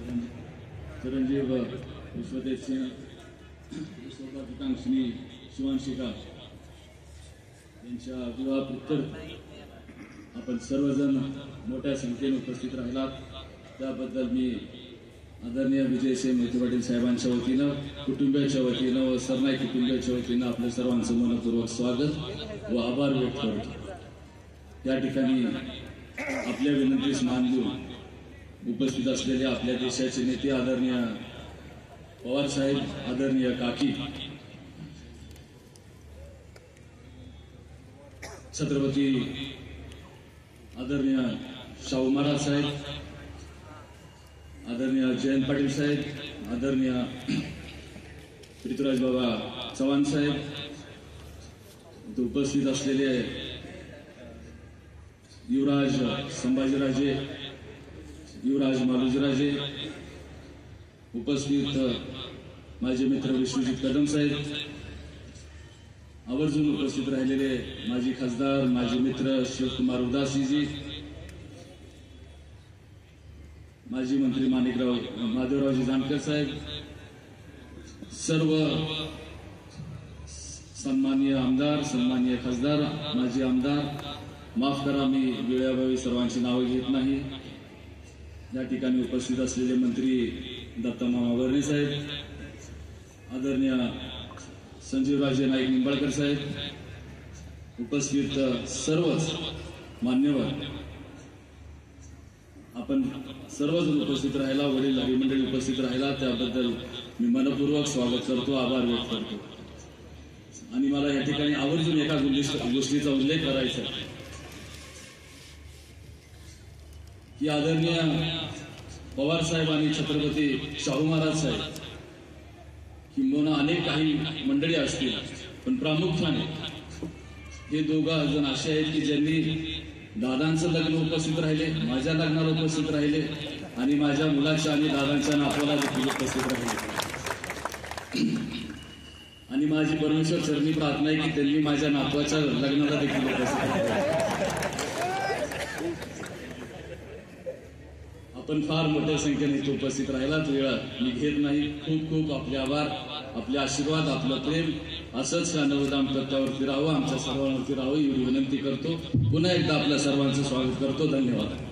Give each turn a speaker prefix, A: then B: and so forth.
A: चिरंजीव विश्वदेव सिंह सौभाग्यकांक्षिणी शिवांशिका यांच्या विवाहाप्रीत्यर्थ आपण सर्वजण मोठ्या संख्येने उपस्थित राहिलात त्याबद्दल मी आदरणीय विजयसिंह मोहिते पाटील साहेबांच्या वतीनं कुटुंबियांच्या वतीनं व सरनाईक कुटुंबियांच्या वतीनं आपल्या सर्वांचं मनपूर्वक स्वागत व आभार व्यक्त करतो। या ठिकाणी आपल्या विनंतीस मान देऊन उपस्थित असलेले आपल्या देशाचे नेते आदरणीय पवार साहेब, आदरणीय काकी, छत्रपती आदरणीय शाहू महाराज साहेब, आदरणीय जयंत पाटील साहेब, आदरणीय पृथ्वीराज बाबा चव्हाण साहेब, उपस्थित असलेले युवराज संभाजीराजे, युवराज मालुजीराजे, उपस्थित माझे मित्र विश्वजित कदम साहेब, आवर्जून उपस्थित राहिलेले माजी खासदार, माजी मित्र शिवकुमार उदासीजी, माजी मंत्री माणिकराव माधवरावजी जानकर साहेब, सर्व सन्माननीय आमदार, सन्माननीय खासदार, माजी आमदार, माफ करा मी वेळेअभावी सर्वांची नावे घेत नाही। या ठिकाणी उपस्थित असलेले मंत्री दत्तामामा वर्णे साहेब, आदरणीय संजीवराजे नाईक निंबाळकर साहेब, उपस्थित सर्वच मान्यवर, आपण सर्वजण उपस्थित राहिला, वडील मंडळी उपस्थित राहिला त्याबद्दल मी मनपूर्वक स्वागत करतो, आभार व्यक्त करतो। आणि मला या ठिकाणी आवर्जून एका गोष्टीचा उल्लेख करायचा की आदरणीय पवार साहेब आणि छत्रपती शाहू महाराज साहेब किंबहुना अनेक काही मंडळी असतील, पण प्रामुख्याने हे दोघं जण असे आहेत की ज्यांनी दादांचं लग्न उपस्थित राहिले, माझ्या लग्नाला उपस्थित राहिले आणि माझ्या मुलाच्या आणि दादांच्या नातवाला देखील उपस्थित राहिले। आणि माझी परमेश्वर चरणी प्रार्थना आहे की त्यांनी माझ्या नातवाच्या लग्नाला देखील उपस्थित राहिले। आपण फार मोठ्या संख्येने इथे उपस्थित राहिलात, वेळ मी घेत नाही। खूप खूप आपले आभार, आपले आशीर्वाद, आपलं प्रेम असंच या नवधाम तत्वावरती राहावं, आमच्या सर्वांवरती राहावं एवढी विनंती करतो। पुन्हा एकदा आपल्या सर्वांचं स्वागत करतो। धन्यवाद।